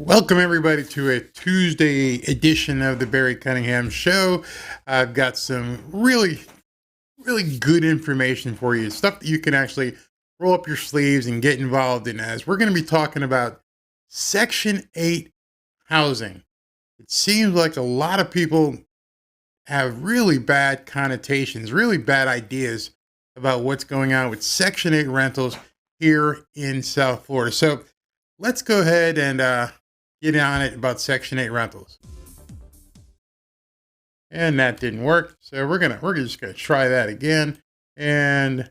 Welcome, everybody, to a Tuesday edition of the Barry Cunningham Show. I've got some really good information for you, stuff that you can actually roll up your sleeves and get involved in, as we're going to be talking about Section 8 housing. It seems like a lot of people have really bad connotations, really bad ideas about what's going on with Section 8 rentals here in South Florida. So let's go ahead and get on it about Section 8 rentals. And that didn't work. So we're just gonna try that again. And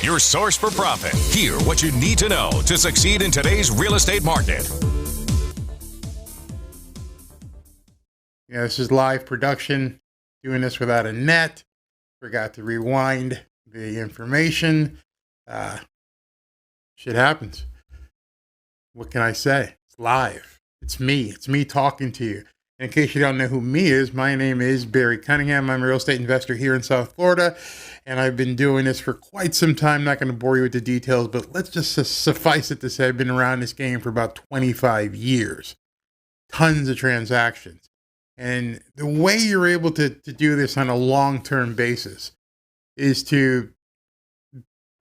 your source for profit. Hear what you need to know to succeed in today's real estate market. yeah, this is live production. Doing this without a net. Forgot to rewind the information. Shit happens. What can I say? It's live. It's me. It's me talking to you. And in case you don't know who me is, my name is Barry Cunningham. I'm a real estate investor here in South Florida, and I've been doing this for quite some time. Not going to bore you with the details, but let's just suffice it to say I've been around this game for about 25 years. Tons of transactions. And the way you're able to do this on a long-term basis is to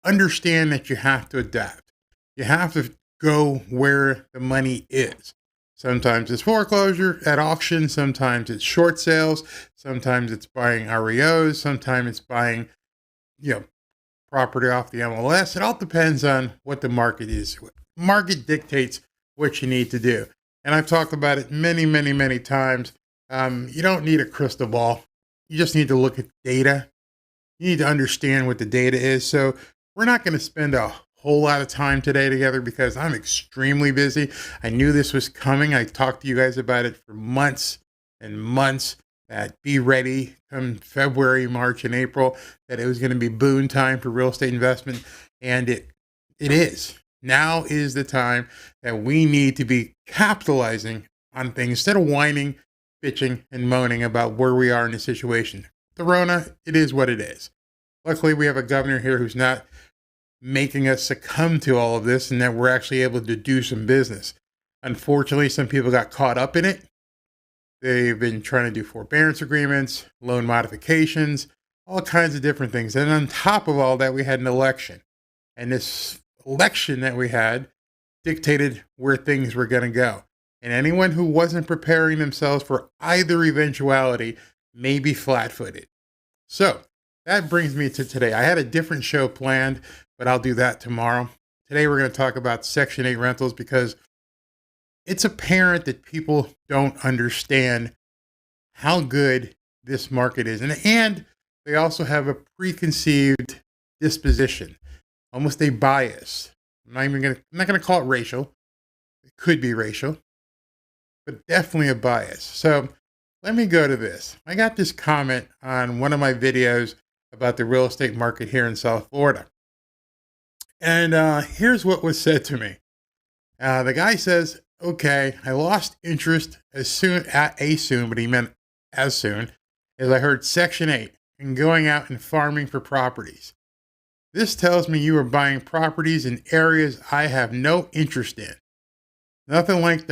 understand that you have to adapt. You have to go where the money is. Sometimes it's foreclosure at auction. Sometimes it's short sales. Sometimes it's buying REOs. Sometimes it's buying, property off the MLS. It all depends on what the market is. Market dictates what you need to do. And I've talked about it many times. You don't need a crystal ball. You just need to look at data. You need to understand what the data is. So we're not going to spend a whole lot of time today together because I'm extremely busy. I knew this was coming. I talked to you guys about it for months and months, that be ready come February, March, and April, that it was going to be boom time for real estate investment. And it is. Now is the time that we need to be capitalizing on things instead of whining, bitching, and moaning about where we are in the situation. The Rona, it is what it is. Luckily, we have a governor here who's not making us succumb to all of this, and that we're actually able to do some business. Unfortunately, some people got caught up in it. They've been trying to do forbearance agreements, loan modifications, all kinds of different things. And on top of all that, we had an election. And this election that we had dictated where things were going to go. And anyone who wasn't preparing themselves for either eventuality may be flat-footed. So that brings me to today. I had a different show planned, but I'll do that tomorrow. Today, we're going to talk about Section 8 rentals because it's apparent that people don't understand how good this market is. And they also have a preconceived disposition, almost a bias. I'm not going to call it racial. It could be racial, but definitely a bias. So let me go to this. I got this comment on one of my videos about the real estate market here in South Florida. And here's what was said to me. The guy says, okay, I lost interest but he meant as soon as I heard Section 8 and going out and farming for properties. This tells me you are buying properties in areas I have no interest in. Nothing like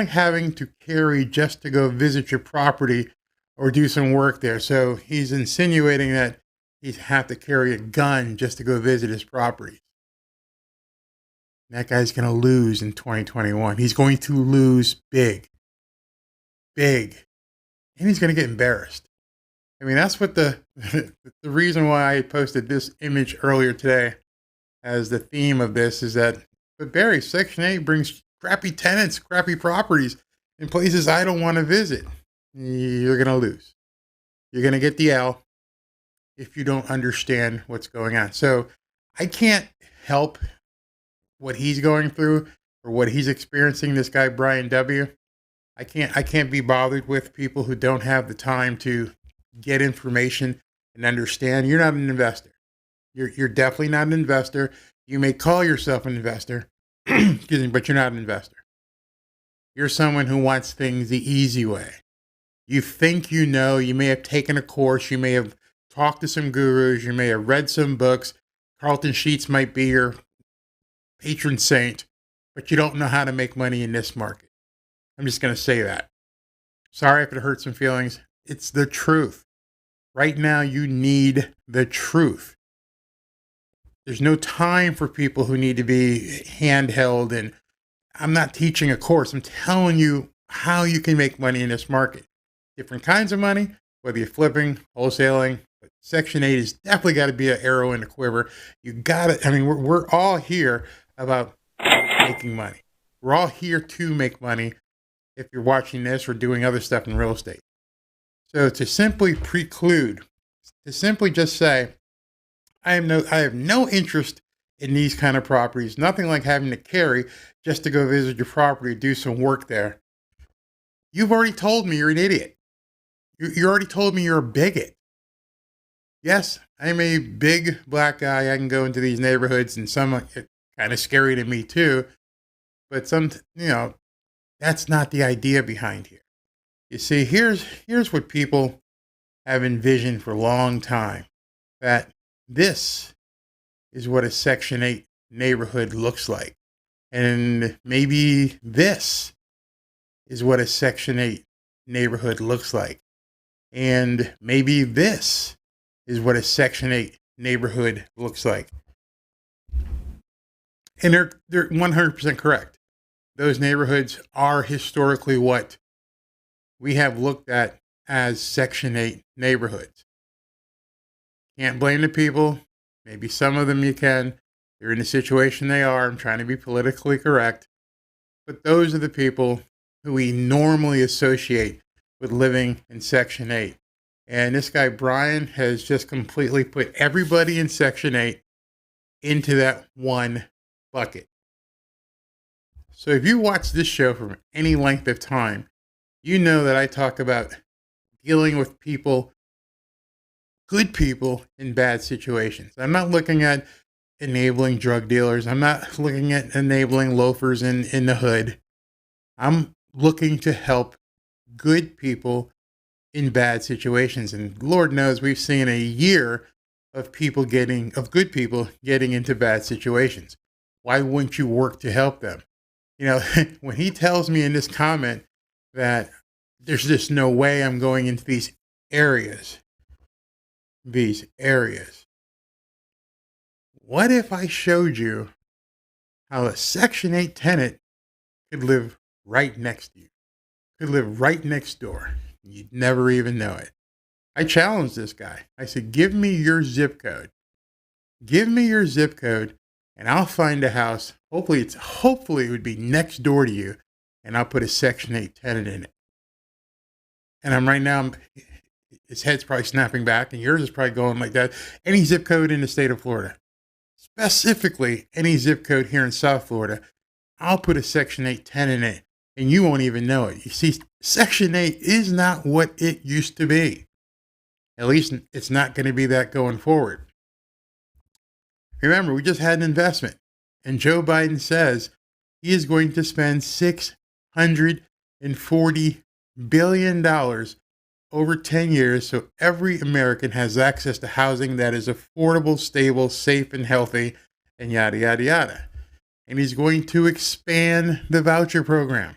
having to carry just to go visit your property or do some work there. So he's insinuating that he'd have to carry a gun just to go visit his property. That guy's going to lose in 2021. He's going to lose big. And he's going to get embarrassed. I mean, that's what the reason why I posted this image earlier today as the theme of this is that, but Barry, Section 8 brings crappy tenants, crappy properties in places I don't want to visit. You're going to lose. You're going to get the L if you don't understand what's going on. So I can't help what he's going through or what he's experiencing, this guy, Brian W. I can't be bothered with people who don't have the time to get information and understand. You're not an investor. You're definitely not an investor. You may call yourself an investor, excuse me, but you're not an investor. You're someone who wants things the easy way. You think you know, you may have taken a course, you may have talked to some gurus, you may have read some books. Carlton Sheets might be your patron saint, but you don't know how to make money in this market. I'm just going to say that. Sorry if it hurts some feelings. It's the truth. Right now, you need the truth. There's no time for people who need to be handheld. And I'm not teaching a course. I'm telling you how you can make money in this market. Different kinds of money, whether you're flipping, wholesaling. But Section 8 has definitely got to be an arrow in the quiver. You got to, I mean, we're all here about making money. We're all here to make money if you're watching this or doing other stuff in real estate. So to simply preclude, to simply just say, I have no interest in these kind of properties, nothing like having to carry just to go visit your property, do some work there. You've already told me you're an idiot. You already told me you're a bigot. Yes, I'm a big black guy. I can go into these neighborhoods and some are kind of scary to me too. But that's not the idea behind here. You see, here's what people have envisioned for a long time, that this is what a Section 8 neighborhood looks like. And maybe this is what a Section 8 neighborhood looks like. And maybe this is what a Section 8 neighborhood looks like. And they're 100% correct. Those neighborhoods are historically what we have looked at as Section 8 neighborhoods. Can't blame the people. Maybe some of them you can. They're in the situation they are. I'm trying to be politically correct. But those are the people who we normally associate with living in Section 8. And this guy, Brian, has just completely put everybody in Section 8 into that one bucket. So if you watch this show for any length of time, you know that I talk about dealing with people, good people in bad situations. I'm not looking at enabling drug dealers. I'm not looking at enabling loafers in the hood. I'm looking to help good people in bad situations. And Lord knows we've seen a year of good people getting into bad situations. Why wouldn't you work to help them? When he tells me in this comment that there's just no way I'm going into these areas. What if I showed you how a Section 8 tenant could live right next to you, could live right next door? You'd never even know it. I challenged this guy. I said, give me your zip code. Give me your zip code and I'll find a house. Hopefully it would be next door to you, and I'll put a Section 8 tenant in it. And his head's probably snapping back, and yours is probably going like that. Any zip code in the state of Florida, specifically any zip code here in South Florida, I'll put a Section 8 tenant in it, and you won't even know it. You see, Section 8 is not what it used to be. At least it's not going to be that going forward. Remember, we just had an investment, and Joe Biden says he is going to spend $640 billion over 10 years so every American has access to housing that is affordable, stable, safe, and healthy, and yada, yada, yada. And he's going to expand the voucher program.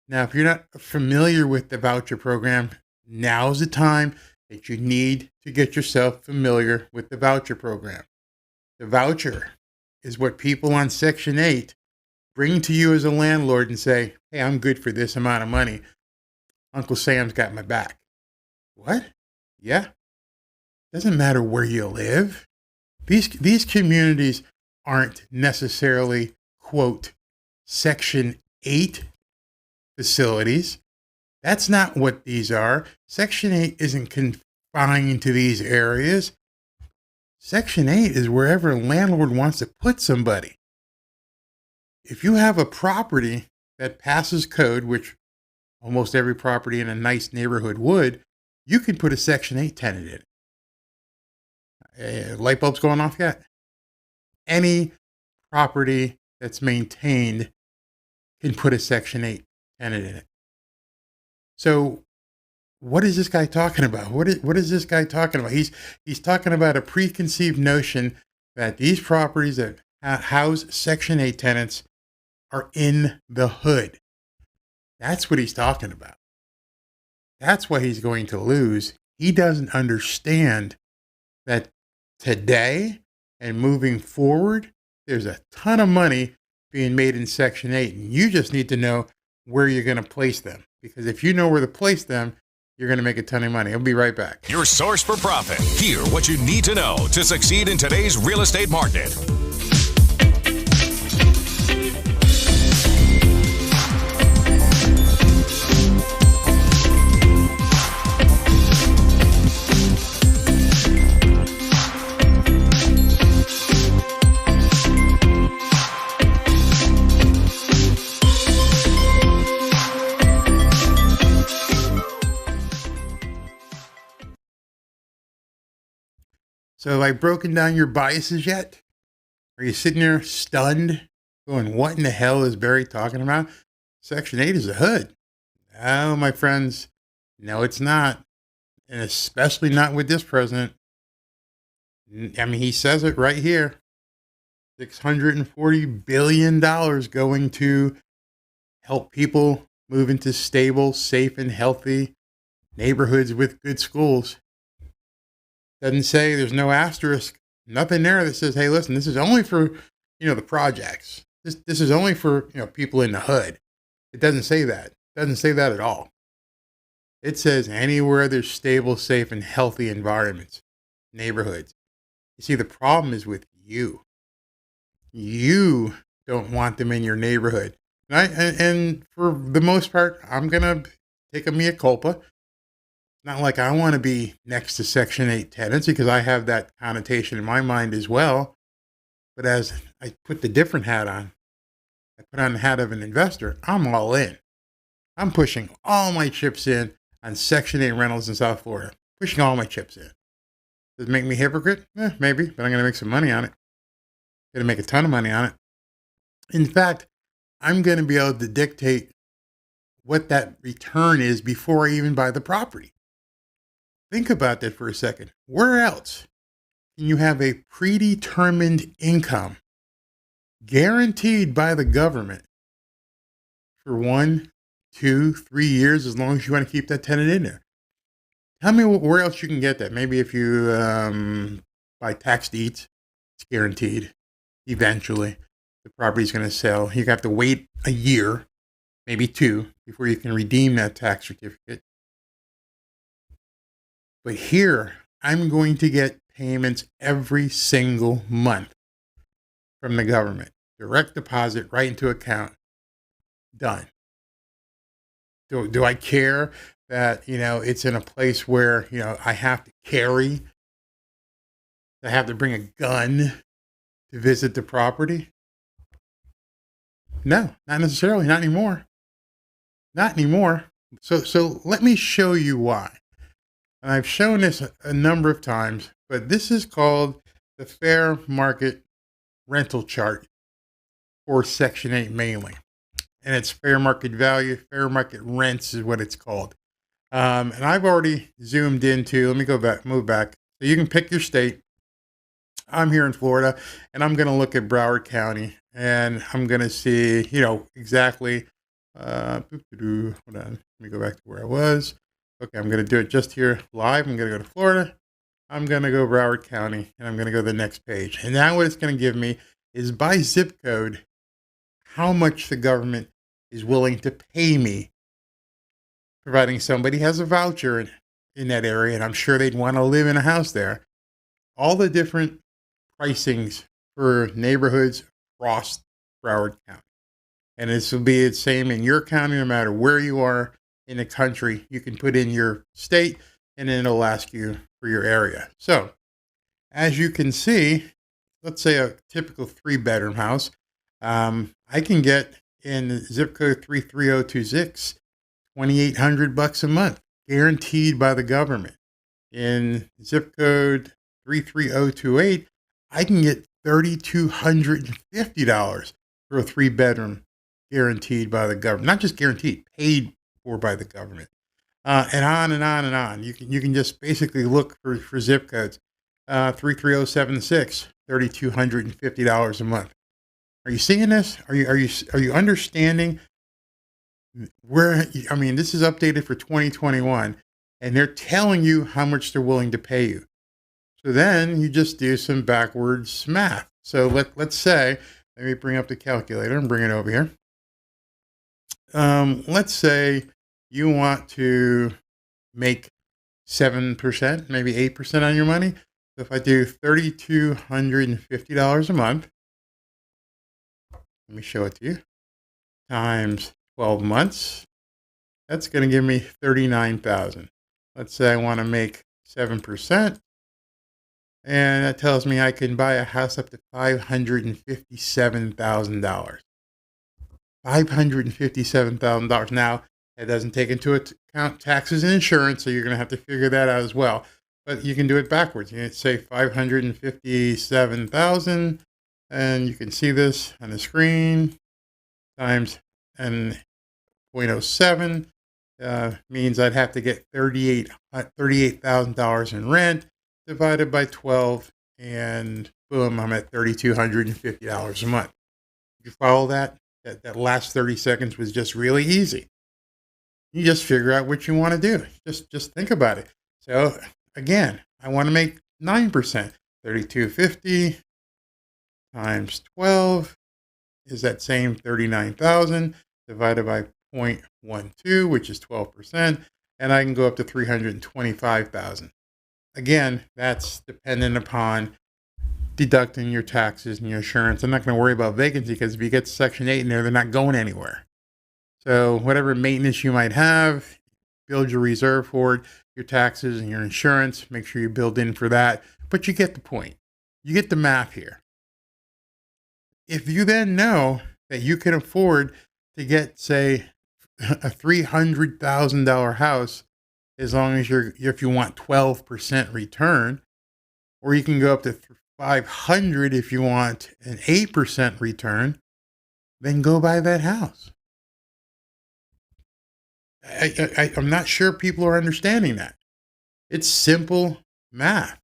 Now, if you're not familiar with the voucher program, now's the time that you need to get yourself familiar with the voucher program. The voucher is what people on Section 8 bring to you as a landlord and say, hey, I'm good for this amount of money. Uncle Sam's got my back. What? Yeah. Doesn't matter where you live. These communities aren't necessarily, quote, Section 8 facilities. That's not what these are. Section 8 isn't confined to these areas. Section 8 is wherever a landlord wants to put somebody. If you have a property that passes code, which almost every property in a nice neighborhood would, you can put a Section 8 tenant in it. Light bulbs going off yet? Any property that's maintained can put a Section 8 tenant in it. So what is this guy talking about? What is this guy talking about? He's talking about a preconceived notion that these properties that How's Section 8 tenants are in the hood. That's what he's talking about. That's what he's going to lose. He doesn't understand that today and moving forward, there's a ton of money being made in Section 8. And you just need to know where you're going to place them. Because if you know where to place them, you're going to make a ton of money. I'll be right back. Your source for profit. Hear what you need to know to succeed in today's real estate market. So have I broken down your biases yet? Are you sitting there stunned, going, what in the hell is Barry talking about? Section 8 is a hood. No, my friends, no, it's not. And especially not with this president. I mean, he says it right here. $640 billion going to help people move into stable, safe, and healthy neighborhoods with good schools. Doesn't say, there's no asterisk, nothing there that says, hey, listen, this is only for, the projects. This is only for, people in the hood. It doesn't say that. It doesn't say that at all. It says anywhere there's stable, safe, and healthy environments, neighborhoods. You see, the problem is with you. You don't want them in your neighborhood. And for the most part, I'm going to take a mea culpa. Not like I want to be next to Section 8 tenants because I have that connotation in my mind as well. But as I put the different hat on, I put on the hat of an investor, I'm all in. I'm pushing all my chips in on Section 8 rentals in South Florida. Pushing all my chips in. Does it make me a hypocrite? Maybe, but I'm going to make some money on it. Going to make a ton of money on it. In fact, I'm going to be able to dictate what that return is before I even buy the property. Think about that for a second. Where else can you have a predetermined income guaranteed by the government for 1, 2, 3 years, as long as you want to keep that tenant in there? Tell me where else you can get that. Maybe if you buy tax deeds, it's guaranteed. Eventually, the property's going to sell. You have to wait a year, maybe 2, before you can redeem that tax certificate. But here, I'm going to get payments every single month from the government. Direct deposit right into account. Done. Do I care that, it's in a place where, I have to carry? I have to bring a gun to visit the property? No, not necessarily. Not anymore. Not anymore. So let me show you why. And I've shown this a number of times, but this is called the fair market rental chart for Section 8 mainly. And it's fair market value, fair market rents is what it's called. And I've already zoomed into, let me move back. So you can pick your state. I'm here in Florida, and I'm going to look at Broward County, and I'm going to see, exactly, hold on, let me go back to where I was. Okay, I'm going to do it just here live. I'm going to go to Florida. I'm going to go Broward County, and I'm going to go to the next page. And now what it's going to give me is by zip code, how much the government is willing to pay me, providing somebody has a voucher in that area, and I'm sure they'd want to live in a house there. All the different pricings for neighborhoods across Broward County. And this will be the same in your county, no matter where you are in the country. You can put in your state, and then it'll ask you for your area. So, as you can see, let's say a typical 3-bedroom house, I can get in zip code 33026, $2,800 a month, guaranteed by the government. In zip code 33028, I can get $3,250 for a 3-bedroom, guaranteed by the government. Not just guaranteed, paid for by the government. And on and on and on. You can just basically look for zip codes. 33076, $3,250 a month. Are you seeing this? Are you understanding where? I mean, this is updated for 2021, and they're telling you how much they're willing to pay you. So then you just do some backwards math. So let's say, let me bring up the calculator and bring it over here. Let's say you want to make 7%, maybe 8% on your money. So if I do $3,250 a month, let me show it to you, times 12 months, that's going to give me $39,000. Let's say I want to make 7%, and that tells me I can buy a house up to $557,000. $557,000. Now, that doesn't take into account taxes and insurance, so you're going to have to figure that out as well. But you can do it backwards. You can say 557,000, and you can see this on the screen, times and 0.07 means I'd have to get $38,000 in rent divided by 12, and boom, I'm at $3,250 a month. You follow that? That last 30 seconds was just really easy. You just figure out what you want to do. Just think about it. So again, I want to make 9%. 3,250 times 12 is that same 39,000 divided by 0.12, which is 12%, and I can go up to 325,000. Again, that's dependent upon deducting your taxes and your insurance. I'm not going to worry about vacancy because if you get Section 8 in there, they're not going anywhere. So whatever maintenance you might have, build your reserve for it, your taxes and your insurance, make sure you build in for that. But you get the point. You get the math here. If you then know that you can afford to get, say, a $300,000 house, as long as if you want 12% return, or you can go up to 500 if you want an 8% return, then go buy that house. I'm not sure people are understanding that. It's simple math.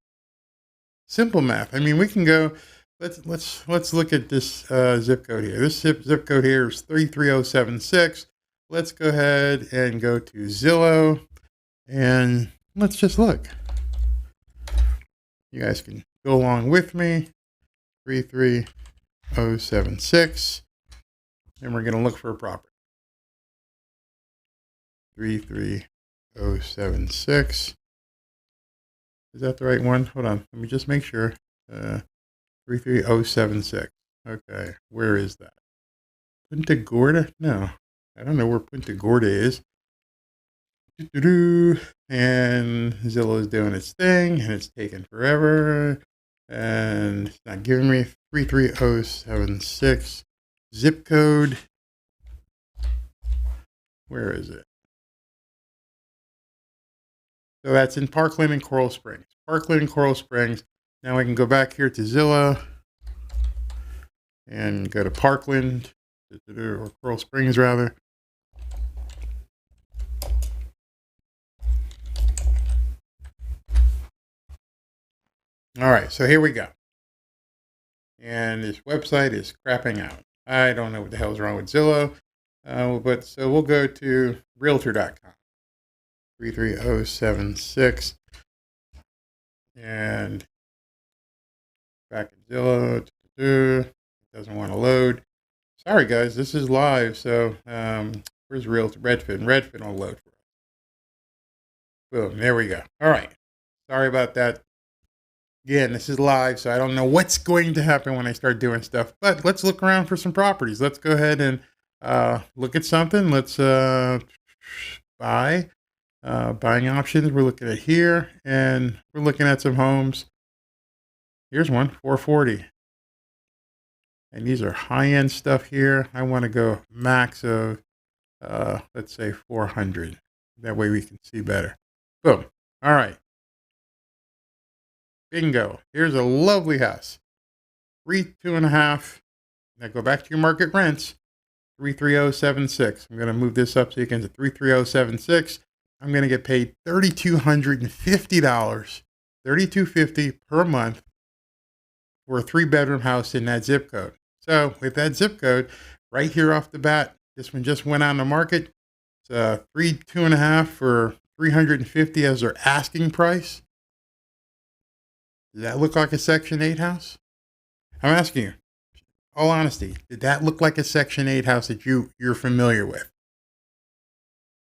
Simple math. I mean, we can go. Let's look at this zip code here. This zip code here is 33076. Let's go ahead and go to Zillow, and let's just look. You guys can go along with me. 33076, and we're going to look for a property. 33076. Is that the right one? Hold on. Let me just make sure. 33076. Okay. Where is that? Punta Gorda? No. I don't know where Punta Gorda is. And Zillow is doing its thing, and it's taking forever. And it's not giving me 33076. Zip code. Where is it? So that's in Parkland and Coral Springs. Parkland and Coral Springs. Now I can go back here to Zillow and go to Parkland, or Coral Springs rather. All right, so here we go. And this website is crapping out. I don't know what the hell is wrong with Zillow, but so we'll go to realtor.com. 33076, and back in Zillow. It doesn't want to load. Sorry guys, this is live, so where's Realtor? Redfin will load for us. Boom, there we go. All right, sorry about that. Again, this is live, so I don't know what's going to happen when I start doing stuff, but let's look around for some properties. Let's go ahead and look at something. Let's buy. Buying options, we're looking at here, and we're looking at some homes. Here's one, 440. And these are high-end stuff here. I want to go max of, let's say 400. That way we can see better. Boom. All right. Bingo. Here's a lovely house. 2.5. Now go back to your market rents. 33076. I'm going to move this up so you can see 33076. I'm going to get paid $3,250, $3,250 per month for a 3-bedroom house in that zip code. So with that zip code, right here off the bat, this one just went on the market. It's 2.5 for 350 as their asking price. Does that look like a Section 8 house? I'm asking you, all honesty, did that look like a Section 8 house that you're familiar with?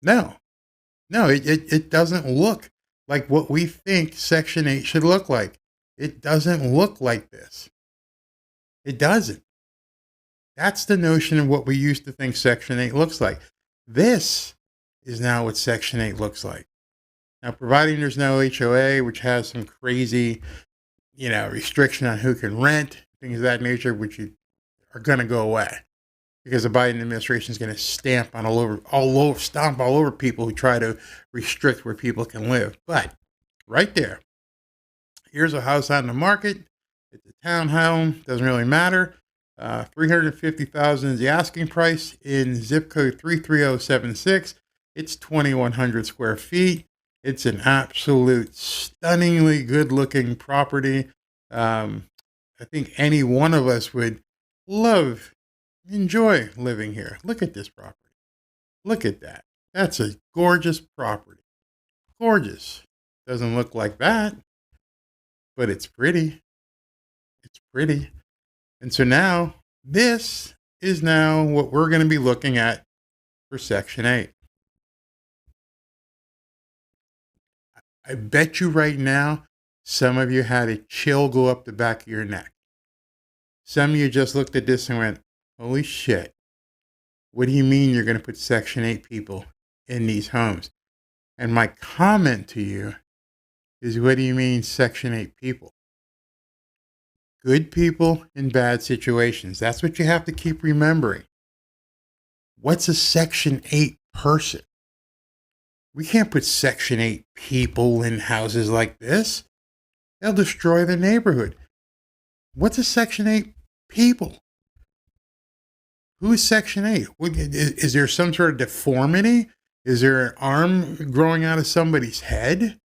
No. No, it doesn't look like what we think Section 8 should look like. It doesn't look like this. It doesn't. That's the notion of what we used to think Section 8 looks like. This is now what Section 8 looks like. Now, providing there's no HOA, which has some crazy, restriction on who can rent, things of that nature, which are going to go away because the Biden administration is going to stomp all over people who try to restrict where people can live. But right there, here's a house on the market. It's a townhome. Doesn't really matter. $350,000 is the asking price in zip code 33076. It's 2,100 square feet. It's an absolute stunningly good-looking property. I think any one of us would enjoy living here. Look at this property. Look at that. That's a gorgeous property. Gorgeous. Doesn't look like that, but it's pretty. It's pretty. And so now, this is now what we're going to be looking at for Section 8. I bet you right now, some of you had a chill go up the back of your neck. Some of you just looked at this and went, holy shit. What do you mean you're going to put Section 8 people in these homes? And my comment to you is, what do you mean Section 8 people? Good people in bad situations. That's what you have to keep remembering. What's a Section 8 person? We can't put Section 8 people in houses like this. They'll destroy the neighborhood. What's a Section 8 people? Who is Section 8? Is there some sort of deformity? Is there an arm growing out of somebody's head?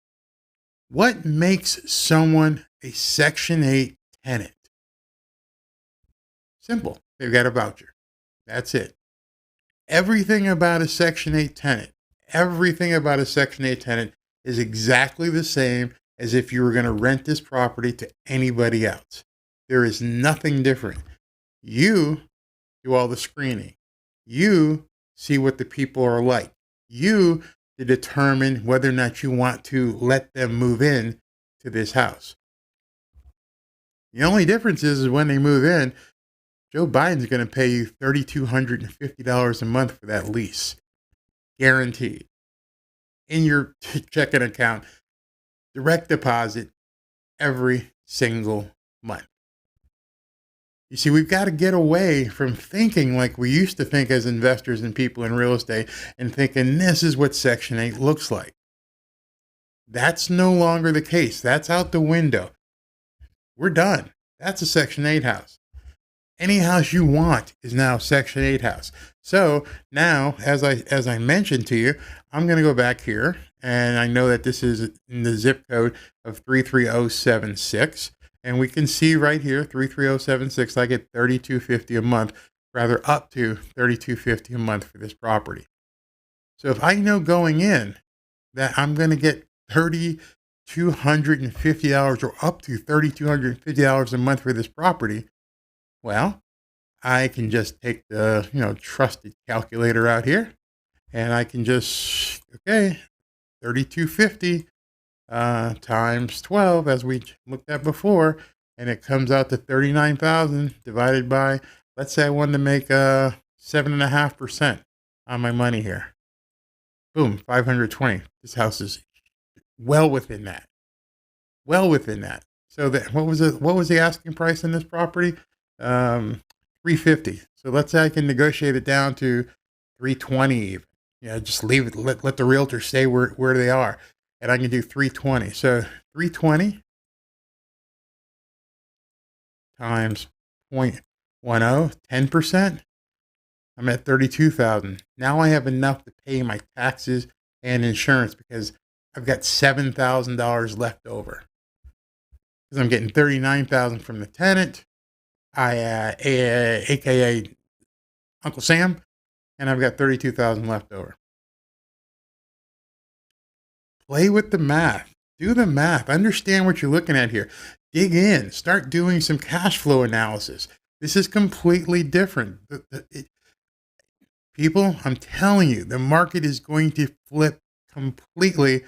What makes someone a Section 8 tenant? Simple. They've got a voucher. That's it. Everything about a Section 8 tenant is exactly the same as if you were going to rent this property to anybody else. There is nothing different. You do all the screening. You see what the people are like. You to determine whether or not you want to let them move in to this house. The only difference is when they move in, Joe Biden's going to pay you $3,250 a month for that lease. Guaranteed. In your checking account, direct deposit every single month. You see, we've got to get away from thinking like we used to think as investors and people in real estate and thinking this is what Section 8 looks like. That's no longer the case. That's out the window. We're done. That's a Section 8 house. Any house you want is now Section 8 house. So now, as I mentioned to you, I'm going to go back here, and I know that this is in the zip code of 33076, and we can see right here, 33076, I get $3,250 a month, rather up to $3,250 a month for this property. So if I know going in that I'm going to get $3,250 or up to $3,250 a month for this property, well, I can just take the, trusted calculator out here and I can just, $3,250 times 12, as we looked at before, and it comes out to $39,000 divided by, let's say I wanted to make 7.5% on my money here. Boom, 520. This house is well within that. Well within that. So that what was the asking price in this property? $350. So let's say I can negotiate it down to $320 even. Just leave it. Let the realtor stay where they are, and I can do $320. So $320 times 0.10, 10%. I'm at $32,000. Now I have enough to pay my taxes and insurance because I've got $7,000 left over. because I'm getting $39,000 from the tenant, aka Uncle Sam, and I've got $32,000 left over. Play with the math. Do the math. Understand what you're looking at here. Dig in. Start doing some cash flow analysis. This is completely different. People, I'm telling you, the market is going to flip completely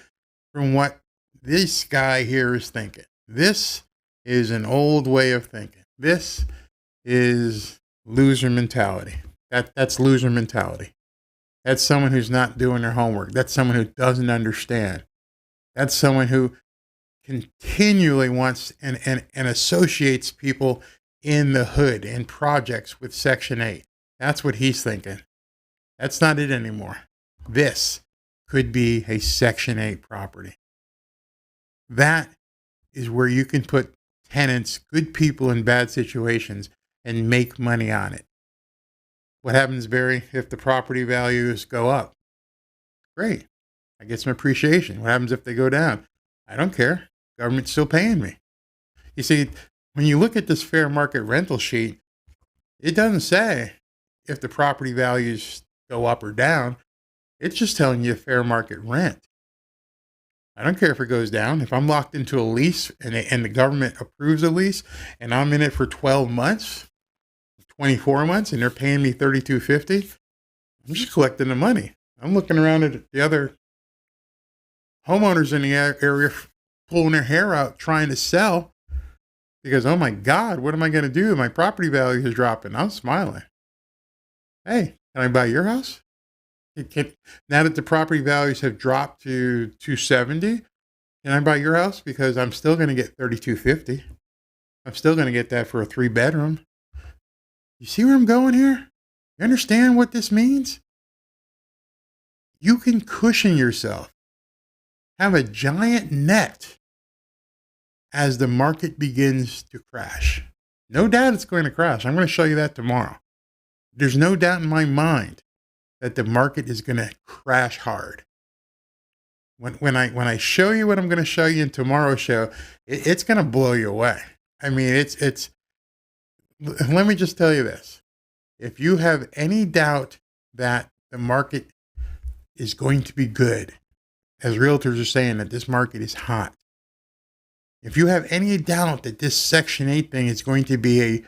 from what this guy here is thinking. This is an old way of thinking. This is loser mentality. That's loser mentality. That's someone who's not doing their homework. That's someone who doesn't understand. That's someone who continually wants and associates people in the hood and projects with Section 8. That's what he's thinking. That's not it anymore. This could be a Section 8 property. That is where you can put tenants, good people in bad situations, and make money on it. What happens, Barry, if the property values go up? Great. I get some appreciation. What happens if they go down? I don't care. Government's still paying me. You see, when you look at this fair market rental sheet, it doesn't say if the property values go up or down. It's just telling you fair market rent. I don't care if it goes down. If I'm locked into a lease and the government approves a lease and I'm in it for 12 months, 24 months, and they're paying me $32.50, I'm just collecting the money. I'm looking around at the other homeowners in the area pulling their hair out trying to sell because, oh my God, what am I going to do? My property value is dropping. I'm smiling. Hey, can I buy your house? Now that the property values have dropped to $270, can I buy your house? Because I'm still going to get $32.50. I'm still going to get that for a 3-bedroom. You see where I'm going here? You understand what this means? You can cushion yourself. Have a giant net as the market begins to crash. No doubt it's going to crash. I'm going to show you that tomorrow. There's no doubt in my mind that the market is going to crash hard. When I show you what I'm going to show you in tomorrow's show, it's going to blow you away. I mean, it's. Let me just tell you this. If you have any doubt that the market is going to be good, as realtors are saying that this market is hot, if you have any doubt that this Section 8 thing is going to be a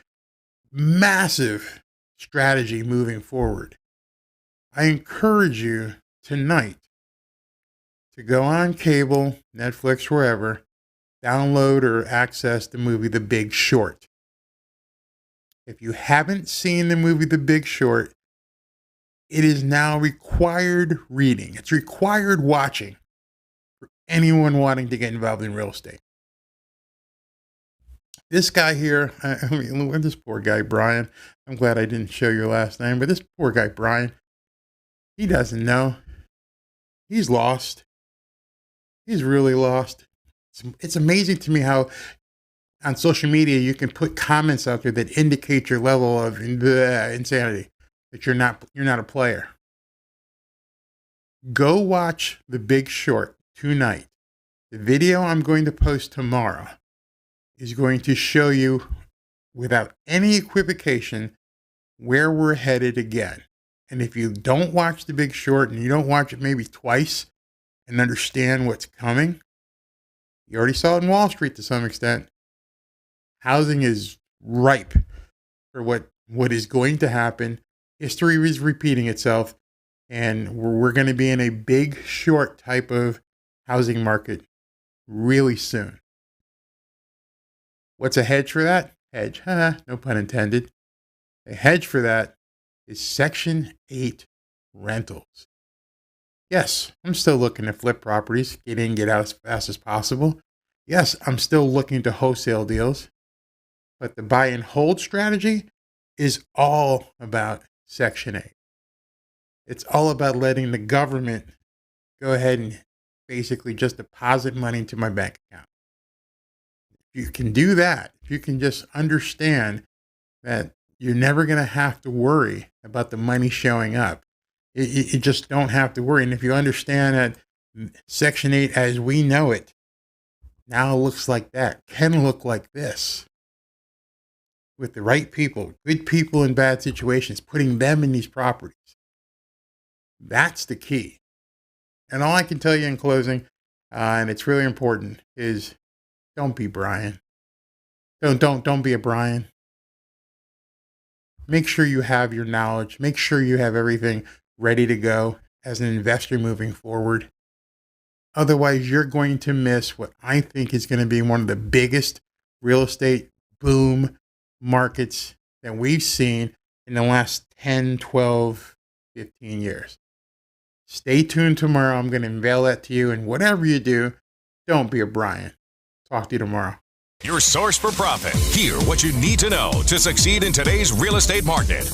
massive strategy moving forward, I encourage you tonight to go on cable, Netflix, wherever, download or access the movie The Big Short. If you haven't seen the movie The Big Short, it is now required reading. It's required watching for anyone wanting to get involved in real estate. This guy here, this poor guy, Brian, I'm glad I didn't show your last name, but this poor guy, Brian, he doesn't know. He's lost. He's really lost. It's amazing to me how on social media you can put comments out there that indicate your level of insanity, that you're not a player. Go watch The Big Short tonight. The video I'm going to post tomorrow is going to show you, without any equivocation, where we're headed again. And if you don't watch The Big Short and you don't watch it maybe twice and understand what's coming, you already saw it in Wall Street to some extent. Housing is ripe for what is going to happen. History is repeating itself, and we're going to be in a Big Short type of housing market really soon. What's a hedge for that? Hedge, no pun intended. A hedge for that is Section 8 rentals. Yes, I'm still looking to flip properties, get in, get out as fast as possible. Yes, I'm still looking to wholesale deals. But the buy and hold strategy is all about Section 8. It's all about letting the government go ahead and basically just deposit money into my bank account. If you can do that, if you can just understand that you're never going to have to worry about the money showing up. You just don't have to worry. And if you understand that Section 8 as we know it now looks like that, can look like this. With the right people, good people in bad situations, putting them in these properties. That's the key. And all I can tell you in closing, and it's really important, is don't be Brian. Don't be a Brian. Make sure you have your knowledge. Make sure you have everything ready to go as an investor moving forward. Otherwise, you're going to miss what I think is going to be one of the biggest real estate boom markets that we've seen in the last 10, 12, 15 years. Stay tuned tomorrow. I'm going to unveil that to you. And whatever you do, don't be a Brian. Talk to you tomorrow. Your source for profit. Hear what you need to know to succeed in today's real estate market.